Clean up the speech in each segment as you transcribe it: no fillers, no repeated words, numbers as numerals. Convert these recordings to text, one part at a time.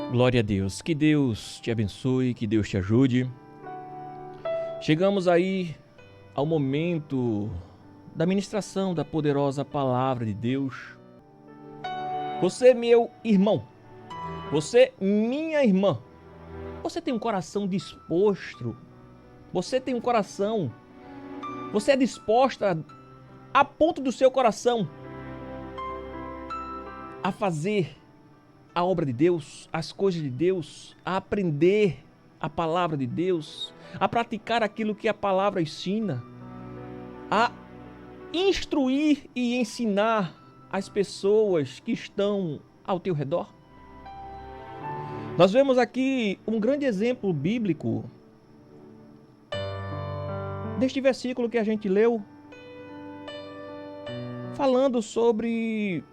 Glória a Deus. Que Deus te abençoe, que Deus te ajude. Chegamos aí ao momento da ministração da poderosa palavra de Deus. Você, meu irmão, você, minha irmã, você tem um coração disposto, você tem um coração, você é disposta a ponto do seu coração a fazer a obra de Deus, as coisas de Deus, a aprender a palavra de Deus, a praticar aquilo que a palavra ensina, a instruir e ensinar as pessoas que estão ao teu redor? Nós vemos aqui um grande exemplo bíblico deste versículo que a gente leu, falando sobre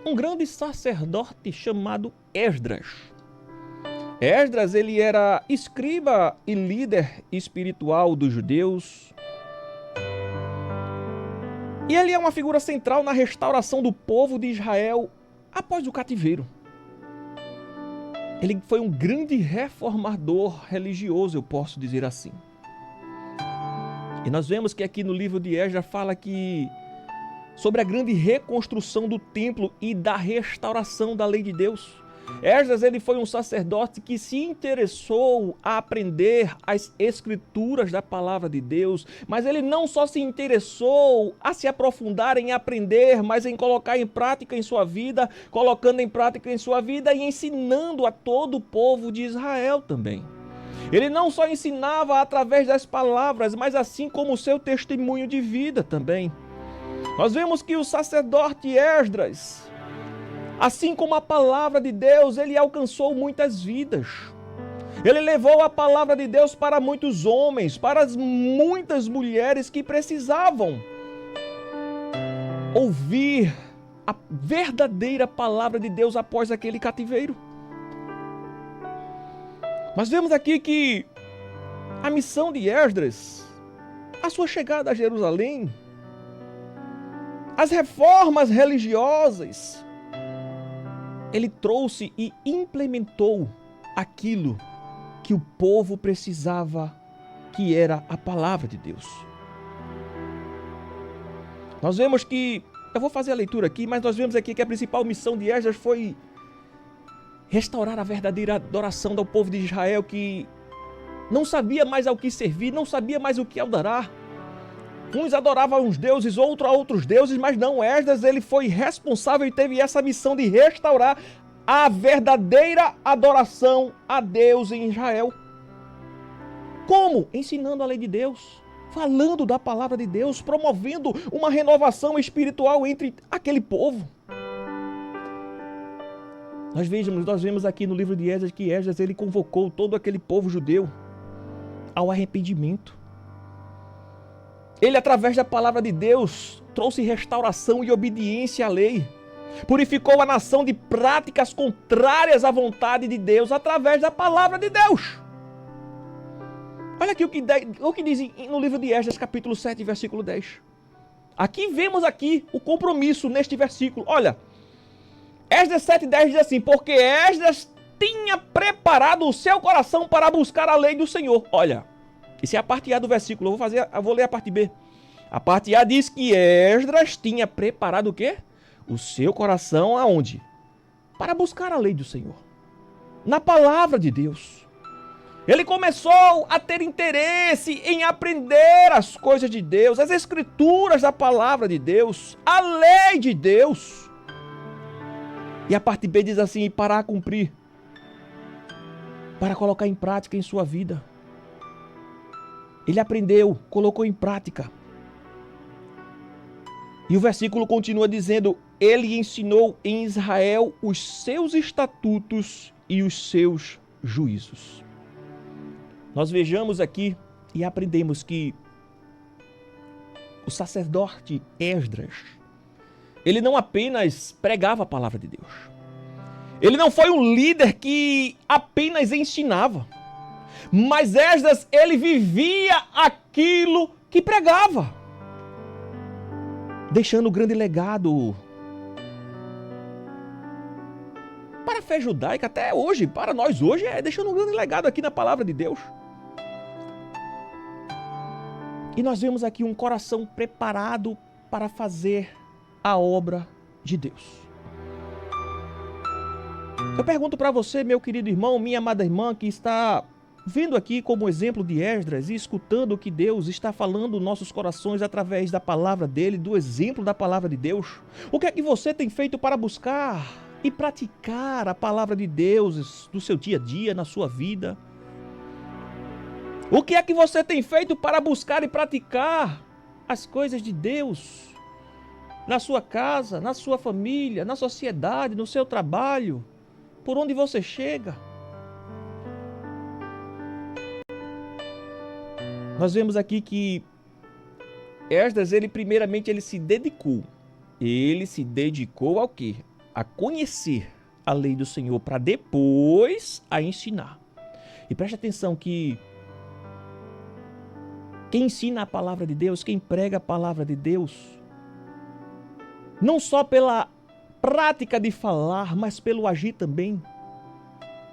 um grande sacerdote chamado Esdras. Esdras, ele era escriba e líder espiritual dos judeus. E ele é uma figura central na restauração do povo de Israel após o cativeiro. Ele foi um grande reformador religioso, eu posso dizer assim. E nós vemos que aqui no livro de Esdras fala que sobre a grande reconstrução do templo e da restauração da lei de Deus. Esdras, ele foi um sacerdote que se interessou a aprender as escrituras da palavra de Deus, mas ele não só se interessou a se aprofundar em aprender, mas em colocar em prática em sua vida, colocando em prática em sua vida e ensinando a todo o povo de Israel também. Ele não só ensinava através das palavras, mas assim como o seu testemunho de vida também. Nós vemos que o sacerdote Esdras, assim como a palavra de Deus, ele alcançou muitas vidas. Ele levou a palavra de Deus para muitos homens, para as muitas mulheres que precisavam ouvir a verdadeira palavra de Deus após aquele cativeiro. Nós vemos aqui que a missão de Esdras, a sua chegada a Jerusalém, as reformas religiosas, ele trouxe e implementou aquilo que o povo precisava, que era a palavra de Deus. Nós vemos que, eu vou fazer a leitura aqui, mas nós vemos aqui que a principal missão de Esdras foi restaurar a verdadeira adoração do povo de Israel, que não sabia mais ao que servir, não sabia mais o que adorar. Uns adoravam uns deuses, outros a outros deuses, mas não, Esdras, ele foi responsável e teve essa missão de restaurar a verdadeira adoração a Deus em Israel. Como? Ensinando a lei de Deus, falando da palavra de Deus, promovendo uma renovação espiritual entre aquele povo. Nós vemos aqui no livro de Esdras que Esdras, ele convocou todo aquele povo judeu ao arrependimento. Ele, através da palavra de Deus, trouxe restauração e obediência à lei. Purificou a nação de práticas contrárias à vontade de Deus através da palavra de Deus. Olha aqui o que diz no livro de Esdras, capítulo 7, versículo 10. Aqui vemos o compromisso neste versículo. Olha, Esdras 7,10 diz assim: porque Esdras tinha preparado o seu coração para buscar a lei do Senhor. Olha, isso é a parte A do versículo, eu vou ler a parte B. A parte A diz que Esdras tinha preparado o quê? O seu coração aonde? Para buscar a lei do Senhor, na palavra de Deus. Ele começou a ter interesse em aprender as coisas de Deus, as escrituras da palavra de Deus, a lei de Deus. E a parte B diz assim: para cumprir, para colocar em prática em sua vida. Ele aprendeu, colocou em prática. E o versículo continua dizendo: ele ensinou em Israel os seus estatutos e os seus juízos. Nós vejamos aqui e aprendemos que o sacerdote Esdras, ele não apenas pregava a palavra de Deus. Ele não foi um líder que apenas ensinava. Mas Esdras, ele vivia aquilo que pregava, deixando um grande legado para a fé judaica, até hoje, para nós hoje, deixando um grande legado aqui na palavra de Deus. E nós vemos aqui um coração preparado para fazer a obra de Deus. Eu pergunto para você, meu querido irmão, minha amada irmã, que está vendo aqui como exemplo de Esdras e escutando o que Deus está falando nos nossos corações através da palavra dele, do exemplo da palavra de Deus. O que é que você tem feito para buscar e praticar a palavra de Deus no seu dia a dia, na sua vida? O que é que você tem feito para buscar e praticar as coisas de Deus na sua casa, na sua família, na sociedade, no seu trabalho, por onde você chega? Nós vemos aqui que Esdras, primeiramente ele se dedicou. Ele se dedicou ao quê? A conhecer a lei do Senhor para depois a ensinar. E preste atenção que quem ensina a palavra de Deus, quem prega a palavra de Deus, não só pela prática de falar, mas pelo agir também,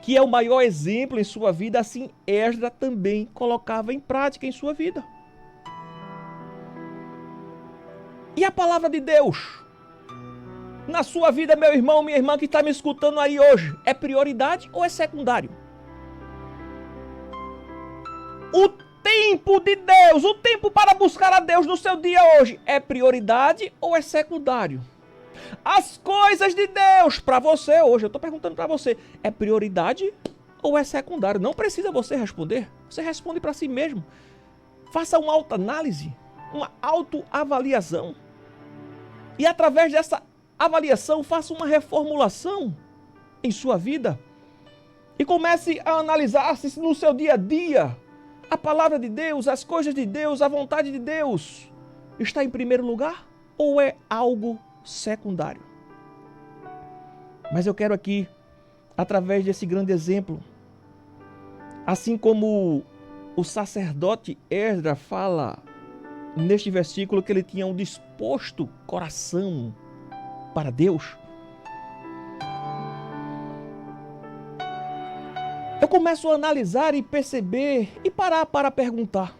que é o maior exemplo em sua vida, assim Esdras também colocava em prática em sua vida. E a palavra de Deus, na sua vida, meu irmão, minha irmã que está me escutando aí hoje, é prioridade ou é secundário? O tempo de Deus, o tempo para buscar a Deus no seu dia hoje, é prioridade ou é secundário? As coisas de Deus para você hoje, eu estou perguntando para você, é prioridade ou é secundário? Não precisa você responder, você responde para si mesmo. Faça uma autoanálise, uma autoavaliação. E através dessa avaliação, faça uma reformulação em sua vida. E comece a analisar se no seu dia a dia a palavra de Deus, as coisas de Deus, a vontade de Deus está em primeiro lugar ou é algo secundário? Mas eu quero aqui, através desse grande exemplo, assim como o sacerdote Esdras fala neste versículo que ele tinha um disposto coração para Deus, eu começo a analisar e perceber e parar para perguntar: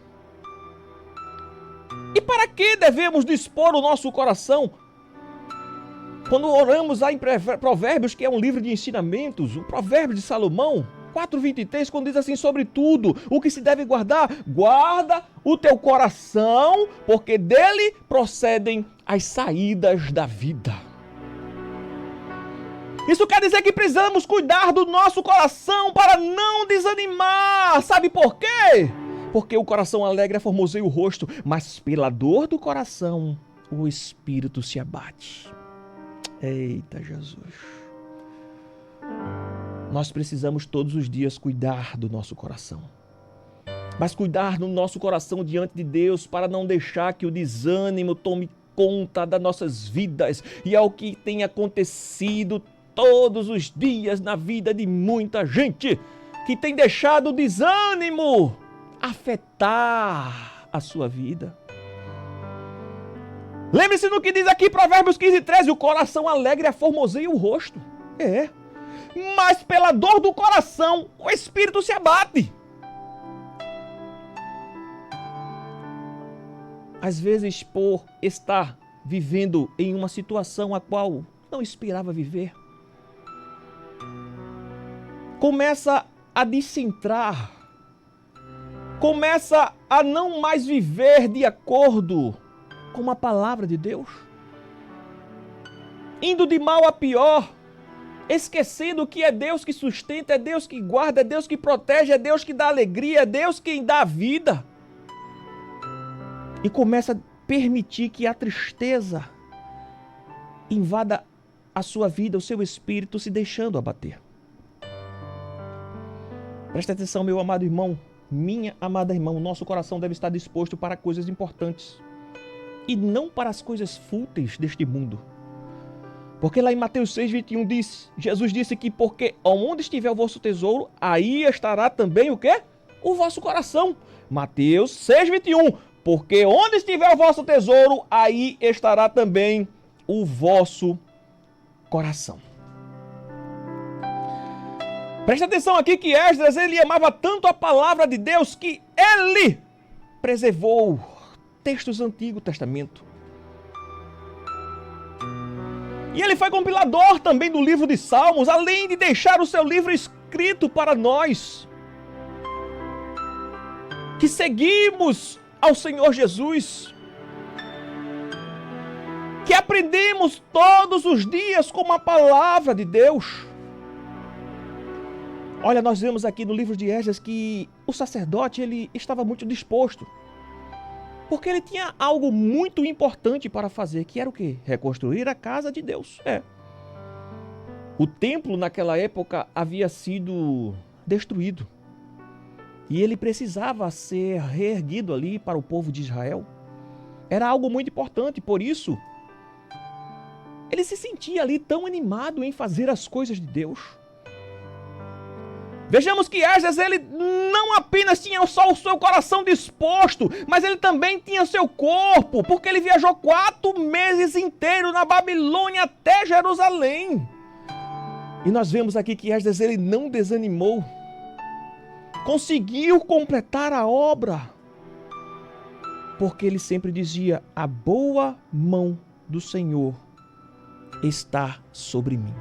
e para que devemos dispor o nosso coração? Quando oramos lá em Provérbios, que é um livro de ensinamentos, o Provérbio de Salomão, 4:23, quando diz assim: sobretudo, o que se deve guardar, guarda o teu coração, porque dele procedem as saídas da vida. Isso quer dizer que precisamos cuidar do nosso coração para não desanimar. Sabe por quê? Porque o coração alegre formoseia o rosto, mas pela dor do coração o espírito se abate. Eita Jesus! Nós precisamos todos os dias cuidar do nosso coração. Mas cuidar do nosso coração diante de Deus para não deixar que o desânimo tome conta das nossas vidas. E é o que tem acontecido todos os dias na vida de muita gente que tem deixado o desânimo afetar a sua vida. Lembre-se do que diz aqui Provérbios 15:13, o coração alegre formoseia o rosto. Mas pela dor do coração o espírito se abate. Às vezes, por estar vivendo em uma situação a qual não esperava viver, começa a descentrar, começa a não mais viver de acordo com a palavra de Deus, indo de mal a pior, esquecendo que é Deus que sustenta, é Deus que guarda, é Deus que protege, é Deus que dá alegria, é Deus quem dá vida. E começa a permitir que a tristeza invada a sua vida, o seu espírito, se deixando abater. Presta atenção, meu amado irmão, minha amada irmã, o nosso coração deve estar disposto para coisas importantes e não para as coisas fúteis deste mundo. Porque lá em Mateus 6:21 diz, Jesus disse que porque onde estiver o vosso tesouro, aí estará também o quê? O vosso coração. Mateus 6:21, porque onde estiver o vosso tesouro, aí estará também o vosso coração. Presta atenção aqui que Esdras, ele amava tanto a palavra de Deus que ele preservou textos do Antigo Testamento. E ele foi compilador também do livro de Salmos, além de deixar o seu livro escrito para nós, que seguimos ao Senhor Jesus, que aprendemos todos os dias com a palavra de Deus. Olha, nós vemos aqui no livro de Esdras que o sacerdote, ele estava muito disposto, porque ele tinha algo muito importante para fazer, que era o quê? Reconstruir a casa de Deus. O templo naquela época havia sido destruído, e ele precisava ser reerguido ali para o povo de Israel. Era algo muito importante, por isso ele se sentia ali tão animado em fazer as coisas de Deus. Vejamos que Esdras, ele não apenas tinha só o seu coração disposto, mas ele também tinha seu corpo, porque ele viajou 4 meses inteiros na Babilônia até Jerusalém. E nós vemos aqui que Esdras, ele não desanimou, conseguiu completar a obra, porque ele sempre dizia: a boa mão do Senhor está sobre mim.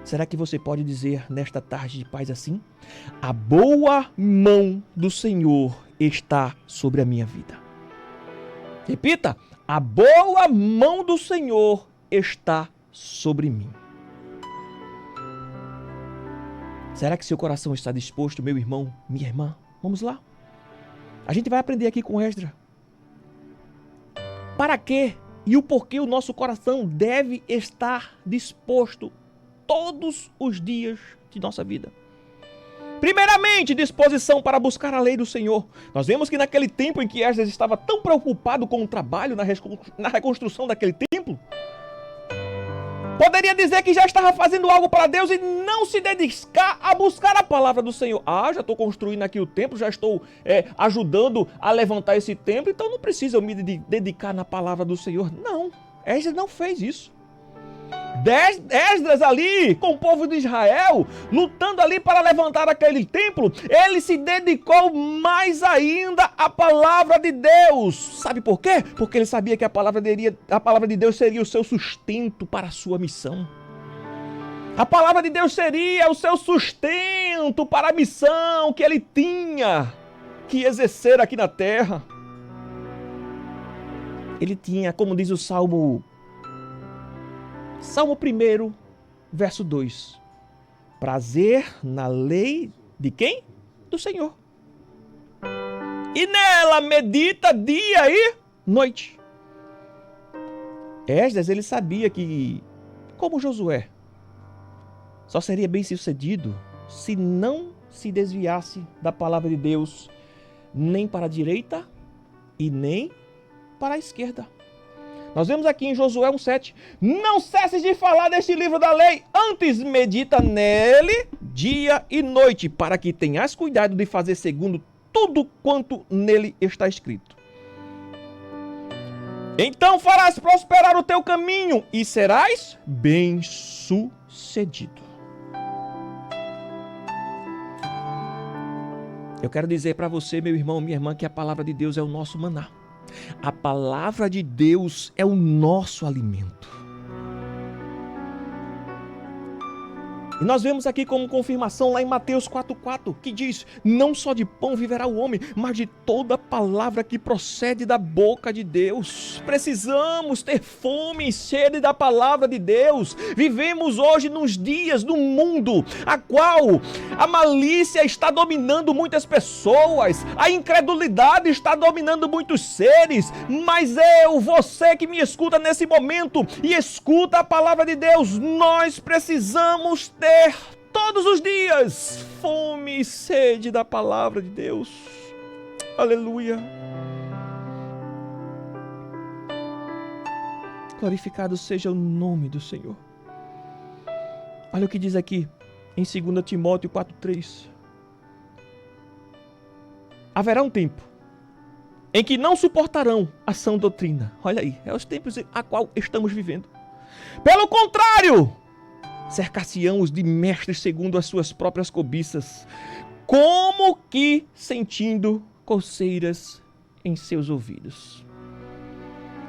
Será que você pode dizer nesta tarde de paz assim? A boa mão do Senhor está sobre a minha vida. Repita: a boa mão do Senhor está sobre mim. Será que seu coração está disposto, meu irmão, minha irmã? Vamos lá. A gente vai aprender aqui com Esdras. Para quê e o porquê o nosso coração deve estar disposto todos os dias de nossa vida. Primeiramente, disposição para buscar a lei do Senhor. Nós vemos que naquele tempo em que Esdras estava tão preocupado com o trabalho na reconstrução daquele templo, poderia dizer que já estava fazendo algo para Deus e não se dedicar a buscar a palavra do Senhor. Já estou construindo aqui o templo, já estou ajudando a levantar esse templo, então não preciso eu me dedicar na palavra do Senhor. Não, Esdras não fez isso. Esdras ali, com o povo de Israel, lutando ali para levantar aquele templo, ele se dedicou mais ainda à palavra de Deus. Sabe por quê? Porque ele sabia que a palavra de Deus seria o seu sustento para a sua missão. A palavra de Deus seria o seu sustento para a missão que ele tinha que exercer aqui na terra. Ele tinha, como diz o Salmo 1, verso 2. Prazer na lei de quem? Do Senhor. E nela medita dia e noite. Esdras, ele sabia que, como Josué, só seria bem sucedido se não se desviasse da palavra de Deus, nem para a direita e nem para a esquerda. Nós vemos aqui em Josué 1,7. Não cesses de falar deste livro da lei, antes medita nele dia e noite, para que tenhas cuidado de fazer segundo tudo quanto nele está escrito. Então farás prosperar o teu caminho e serás bem-sucedido. Eu quero dizer para você, meu irmão, minha irmã, que a palavra de Deus é o nosso maná. A palavra de Deus é o nosso alimento. E nós vemos aqui como confirmação lá em Mateus 4,4, que diz: não só de pão viverá o homem, mas de toda palavra que procede da boca de Deus. Precisamos ter fome e sede da palavra de Deus. Vivemos hoje nos dias do mundo, a qual a malícia está dominando muitas pessoas, a incredulidade está dominando muitos seres, mas você que me escuta nesse momento e escuta a palavra de Deus, nós precisamos ter todos os dias fome e sede da palavra de Deus. Aleluia. Glorificado seja o nome do Senhor. Olha o que diz aqui em 2 Timóteo 4,3. Haverá um tempo em que não suportarão a sã doutrina. Olha aí, é os tempos a qual estamos vivendo. Pelo contrário, cercar-se-ão-os de mestres segundo as suas próprias cobiças, como que sentindo coceiras em seus ouvidos.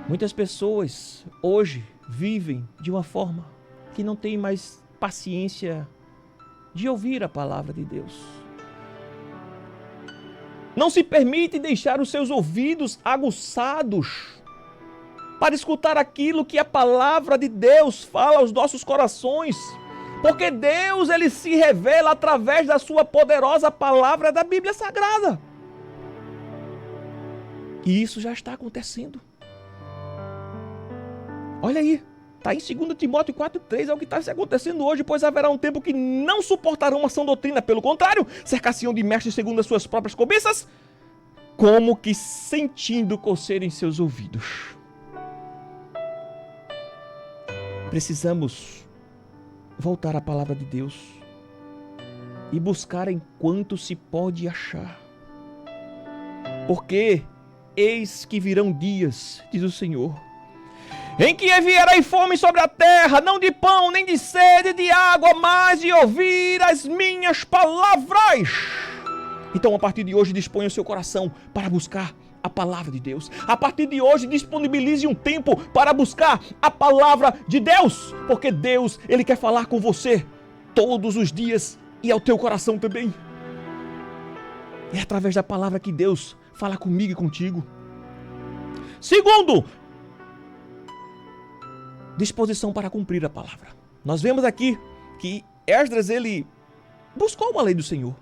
Muitas pessoas hoje vivem de uma forma que não tem mais paciência de ouvir a palavra de Deus. Não se permite deixar os seus ouvidos aguçados para escutar aquilo que a palavra de Deus fala aos nossos corações. Porque Deus, ele se revela através da sua poderosa palavra da Bíblia Sagrada. E isso já está acontecendo. Olha aí, está em 2 Timóteo 4,3, é o que está se acontecendo hoje, pois haverá um tempo que não suportarão a sã doutrina, pelo contrário, cercar-se-ão de mestres segundo as suas próprias cobiças, como que sentindo coceira em seus ouvidos. Precisamos voltar à palavra de Deus e buscar enquanto se pode achar. Porque eis que virão dias, diz o Senhor, em que enviarei fome sobre a terra, não de pão, nem de sede, de água, mas de ouvir as minhas palavras. Então, a partir de hoje, disponha o seu coração para buscar a palavra de Deus. A partir de hoje, disponibilize um tempo para buscar a palavra de Deus, porque Deus, ele quer falar com você todos os dias e ao teu coração também. É através da palavra que Deus fala comigo e contigo. Segundo, disposição para cumprir a palavra. Nós vemos aqui que Esdras, ele buscou uma lei do Senhor.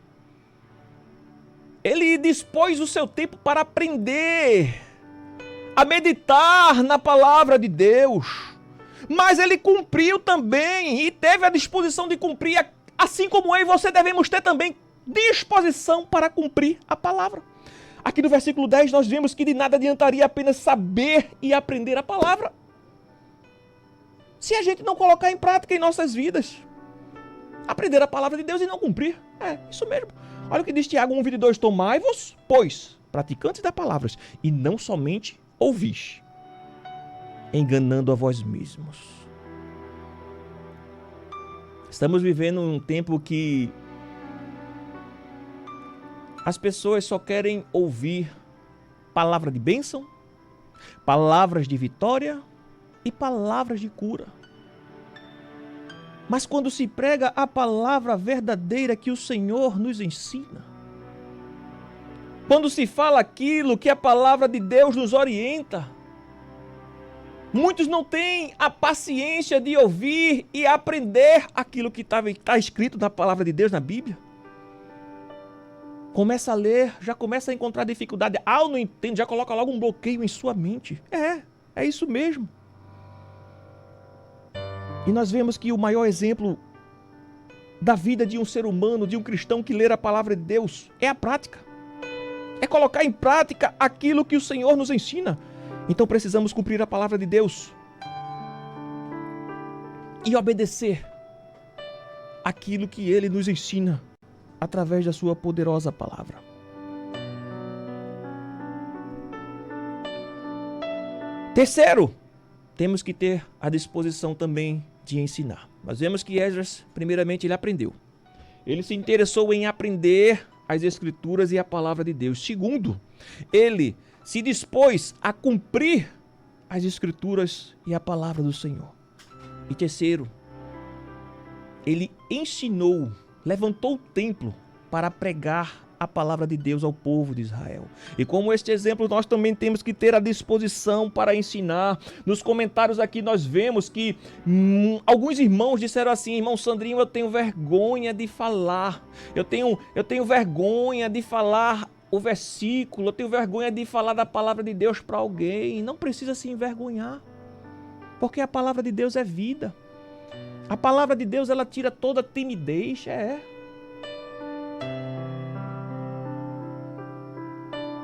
Ele dispôs o seu tempo para aprender a meditar na palavra de Deus. Mas ele cumpriu também e teve a disposição de cumprir, assim como eu e você devemos ter também disposição para cumprir a palavra. Aqui no versículo 10 nós vemos que de nada adiantaria apenas saber e aprender a palavra, se a gente não colocar em prática em nossas vidas. Aprender a palavra de Deus e não cumprir. É, isso mesmo. Olha o que diz Tiago 1:22. Tomai-vos, pois, praticantes das palavras, e não somente ouvis, enganando a vós mesmos. Estamos vivendo um tempo que as pessoas só querem ouvir palavra de bênção, palavras de vitória e palavras de cura. Mas quando se prega a palavra verdadeira que o Senhor nos ensina, quando se fala aquilo que a palavra de Deus nos orienta, muitos não têm a paciência de ouvir e aprender aquilo que está escrito na palavra de Deus, na Bíblia. Começa a ler, já começa a encontrar dificuldade. Ah, eu não entendo, já coloca logo um bloqueio em sua mente. É isso mesmo. E nós vemos que o maior exemplo da vida de um ser humano, de um cristão que lê a palavra de Deus, é a prática. É colocar em prática aquilo que o Senhor nos ensina. Então precisamos cumprir a palavra de Deus e obedecer aquilo que Ele nos ensina através da sua poderosa palavra. Terceiro, temos que ter a disposição também de ensinar. Nós vemos que Esdras, primeiramente, ele aprendeu. Ele se interessou em aprender as Escrituras e a palavra de Deus. Segundo, ele se dispôs a cumprir as Escrituras e a palavra do Senhor. E terceiro, ele ensinou, levantou o templo para pregar a palavra de Deus ao povo de Israel. E como este exemplo, nós também temos que ter a disposição para ensinar. Nos comentários aqui nós vemos que alguns irmãos disseram assim: irmão Sandrinho, eu tenho vergonha de falar. Eu tenho vergonha de falar o versículo, eu tenho vergonha de falar da palavra de Deus para alguém. Não precisa se envergonhar, porque a palavra de Deus é vida. A palavra de Deus, ela tira toda timidez,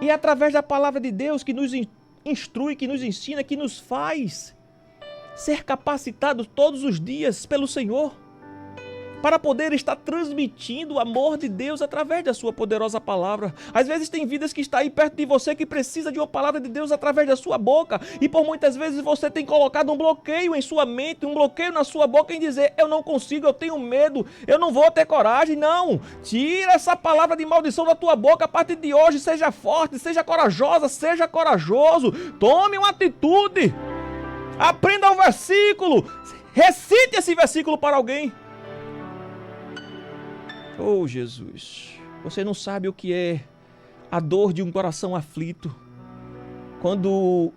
E é através da palavra de Deus que nos instrui, que nos ensina, que nos faz ser capacitados todos os dias pelo Senhor. para poder estar transmitindo o amor de Deus através da sua poderosa palavra. Às vezes tem vidas que está aí perto de você que precisa de uma palavra de Deus através da sua boca, e por muitas vezes você tem colocado um bloqueio em sua mente, um bloqueio na sua boca em dizer: eu não consigo, eu tenho medo, eu não vou ter coragem. Não, tira essa palavra de maldição da tua boca a partir de hoje. Seja forte, seja corajosa, seja corajoso, tome uma atitude, aprenda o versículo, recite esse versículo para alguém. Oh, Jesus, você não sabe o que é a dor de um coração aflito, quando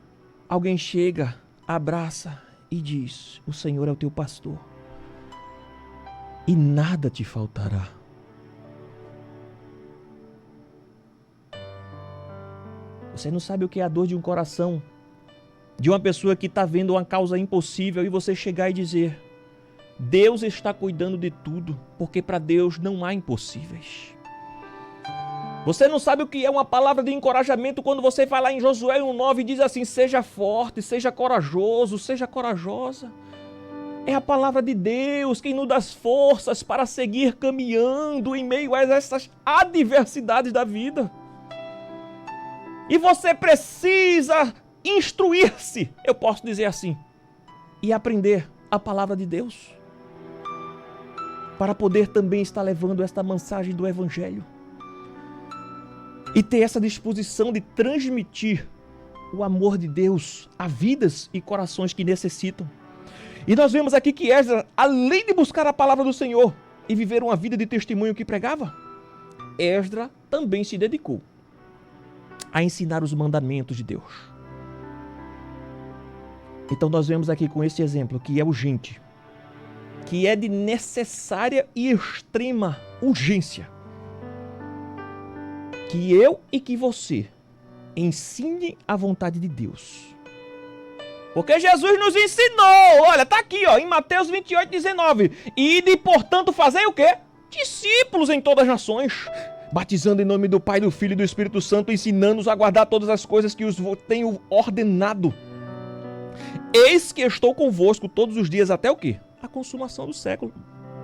alguém chega, abraça e diz: o Senhor é o teu pastor e nada te faltará. Você não sabe o que é a dor de um coração, de uma pessoa que está vendo uma causa impossível e você chegar e dizer: Deus está cuidando de tudo, porque para Deus não há impossíveis. Você não sabe o que é uma palavra de encorajamento quando você vai lá em Josué 1:9 e diz assim: seja forte, seja corajoso, seja corajosa. É a palavra de Deus quem nos dá forças para seguir caminhando em meio a essas adversidades da vida. E você precisa instruir-se, eu posso dizer assim, e aprender a palavra de Deus, para poder também estar levando esta mensagem do Evangelho e ter essa disposição de transmitir o amor de Deus a vidas e corações que necessitam. E nós vemos aqui que Esdras, além de buscar a palavra do Senhor e viver uma vida de testemunho que pregava, Esdras também se dedicou a ensinar os mandamentos de Deus. Então nós vemos aqui com esse exemplo que é urgente, que é de necessária e extrema urgência, que eu e que você ensine a vontade de Deus. Porque Jesus nos ensinou, olha, tá aqui ó, em Mateus 28:19, ide, portanto, fazei o quê? Discípulos em todas as nações, batizando em nome do Pai, do Filho e do Espírito Santo, ensinando-os a guardar todas as coisas que os tenho ordenado. Eis que estou convosco todos os dias até o quê? A consumação do século.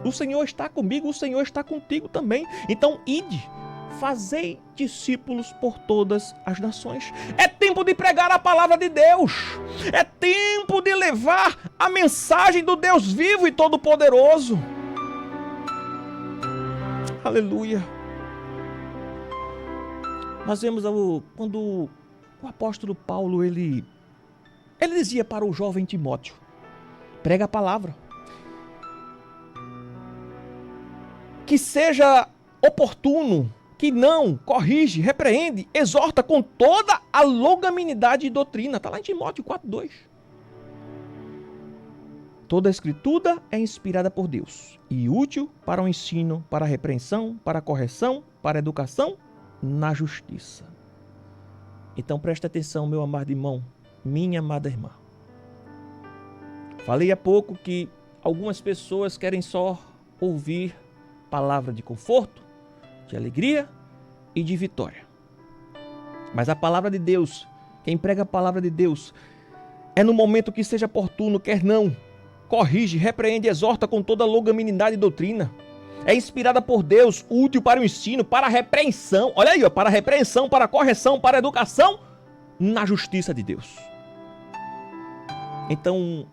O Senhor está comigo, o Senhor está contigo também. Então, ide, fazei discípulos por todas as nações. É tempo de pregar a palavra de Deus. É tempo de levar a mensagem do Deus vivo e todo-poderoso. Aleluia. Nós vemos quando o apóstolo Paulo, ele dizia para o jovem Timóteo: prega a palavra, que seja oportuno, que não, corrige, repreende, exorta com toda a longanimidade e doutrina. Está lá em Timóteo 4:2. Toda a escritura é inspirada por Deus e útil para o ensino, para a repreensão, para a correção, para a educação na justiça. Então presta atenção, meu amado irmão, minha amada irmã. Falei há pouco que algumas pessoas querem só ouvir palavra de conforto, de alegria e de vitória. Mas a palavra de Deus, quem prega a palavra de Deus, é no momento que seja oportuno, quer não, corrige, repreende, exorta com toda longanimidade e doutrina. É inspirada por Deus, útil para o ensino, para a repreensão. Olha aí, ó, para a repreensão, para a correção, para a educação na justiça de Deus. Então,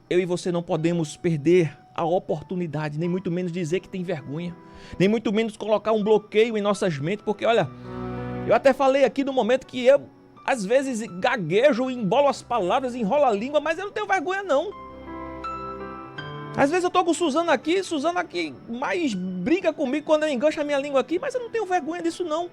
eu e você não podemos perder a oportunidade, nem muito menos dizer que tem vergonha, nem muito menos colocar um bloqueio em nossas mentes, porque olha, eu até falei aqui no momento que eu, às vezes, gaguejo, embolo as palavras, enrolo a língua, mas eu não tenho vergonha não. Às vezes eu tô com Suzana aqui mais briga comigo quando eu engancho a minha língua aqui, mas eu não tenho vergonha disso não.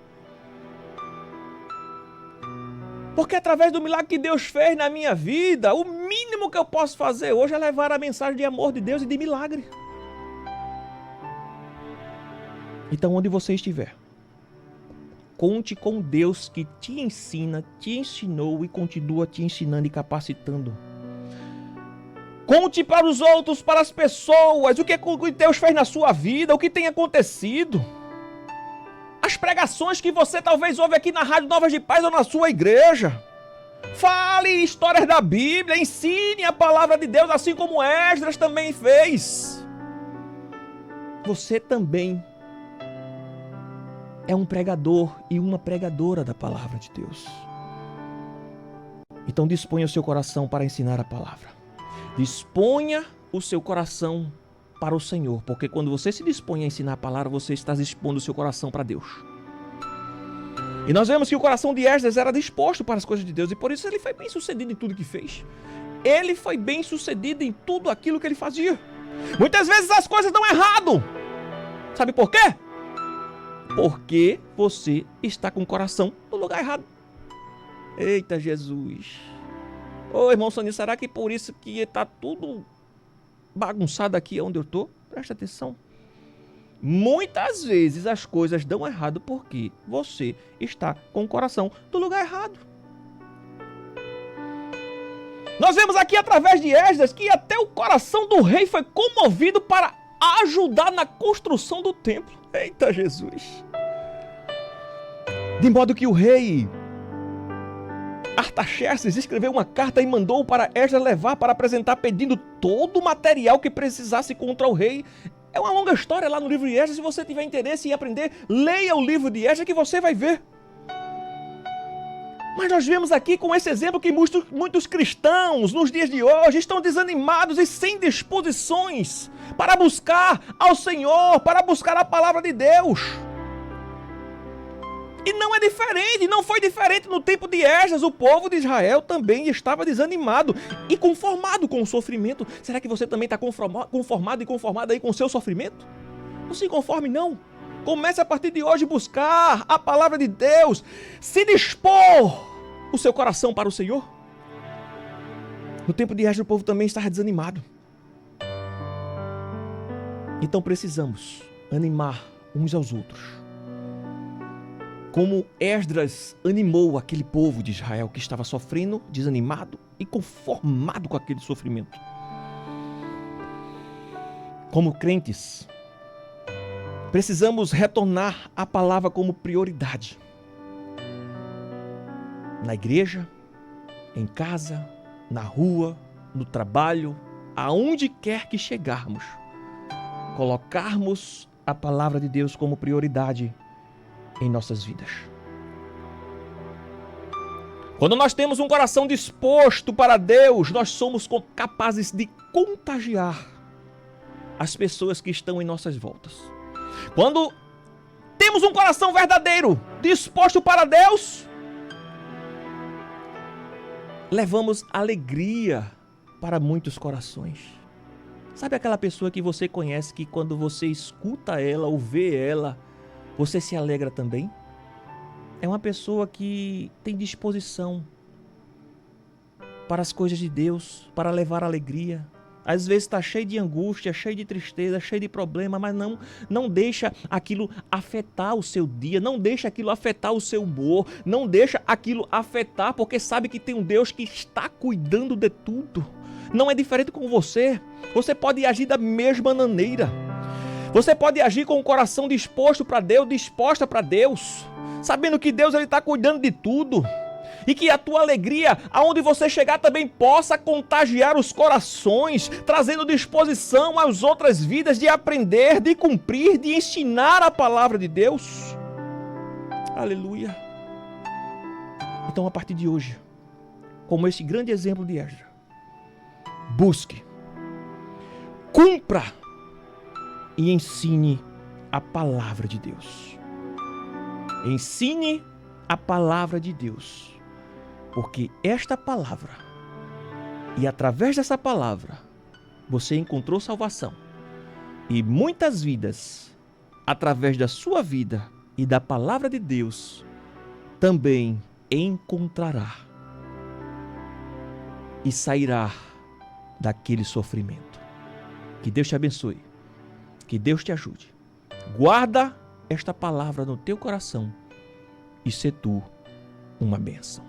Porque através do milagre que Deus fez na minha vida, o mínimo que eu posso fazer hoje é levar a mensagem de amor de Deus e de milagre. Então, onde você estiver, conte com Deus que te ensina, te ensinou e continua te ensinando e capacitando. Conte para os outros, para as pessoas, o que Deus fez na sua vida, o que tem acontecido. As pregações que você talvez ouve aqui na Rádio Novas de Paz ou na sua igreja. Fale histórias da Bíblia, ensine a palavra de Deus, assim como Esdras também fez. você também é um pregador e uma pregadora da palavra de Deus. Então disponha o seu coração para ensinar a palavra. Disponha o seu coração para o Senhor, porque quando você se dispõe a ensinar a palavra, você está dispondo o seu coração para Deus. E nós vemos que o coração de Esdras era disposto para as coisas de Deus, e por isso ele foi bem sucedido em tudo que fez. Ele foi bem sucedido em tudo aquilo que ele fazia. Muitas vezes as coisas dão errado. Sabe por quê? Porque você está com o coração no lugar errado. Eita Jesus. Ô irmão Soninho, será que por isso que está tudo bagunçado aqui onde eu estou? Presta atenção. Muitas vezes as coisas dão errado porque você está com o coração no lugar errado. Nós vemos aqui através de Esdras que até o coração do rei foi comovido para ajudar na construção do templo. Eita Jesus! De modo que o rei Artaxerxes escreveu uma carta e mandou para Esdras levar para apresentar, pedindo todo o material que precisasse contra o rei. É uma longa história lá no livro de Esdras. Se você tiver interesse em aprender, leia o livro de Esdras que você vai ver. Mas nós vemos aqui com esse exemplo que muitos cristãos nos dias de hoje estão desanimados e sem disposições para buscar ao Senhor, para buscar a palavra de Deus. E não é diferente, não foi diferente no tempo de Esdras. O povo de Israel também estava desanimado e conformado com o sofrimento. Será que você também está conformado e conformada aí com o seu sofrimento? Não se conforme não. Comece a partir de hoje a buscar a palavra de Deus, se dispor o seu coração para o Senhor. No tempo de Esdras o povo também estava desanimado. Então precisamos animar uns aos outros. Como Esdras animou aquele povo de Israel que estava sofrendo, desanimado e conformado com aquele sofrimento. Como crentes, precisamos retornar a palavra como prioridade. Na igreja, em casa, na rua, no trabalho, aonde quer que chegarmos, colocarmos a palavra de Deus como prioridade em nossas vidas. Quando nós temos um coração disposto para Deus, nós somos capazes de contagiar as pessoas que estão em nossas voltas. Quando temos um coração verdadeiro, disposto para Deus, levamos alegria para muitos corações. Sabe aquela pessoa que você conhece que quando você escuta ela ou vê ela, você se alegra também? É uma pessoa que tem disposição para as coisas de Deus, para levar alegria. Às vezes está cheio de angústia, cheio de tristeza, cheio de problema, mas não deixa aquilo afetar o seu dia, não deixa aquilo afetar o seu humor, não deixa aquilo afetar, porque sabe que tem um Deus que está cuidando de tudo. Não é diferente com você. Você pode agir da mesma maneira. Você pode agir com o coração disposto para Deus, disposta para Deus, sabendo que Deus está cuidando de tudo. E que a tua alegria, aonde você chegar, também possa contagiar os corações, trazendo disposição às outras vidas de aprender, de cumprir, de ensinar a palavra de Deus. Aleluia. Então, a partir de hoje, como esse grande exemplo de Esdras, busque, cumpra e ensine a palavra de Deus. Ensine a palavra de Deus. Porque esta palavra, e através dessa palavra, você encontrou salvação. E muitas vidas, através da sua vida e da palavra de Deus, também encontrará. E sairá daquele sofrimento. Que Deus te abençoe. Que Deus te ajude. Guarda esta palavra no teu coração e sê tu uma bênção.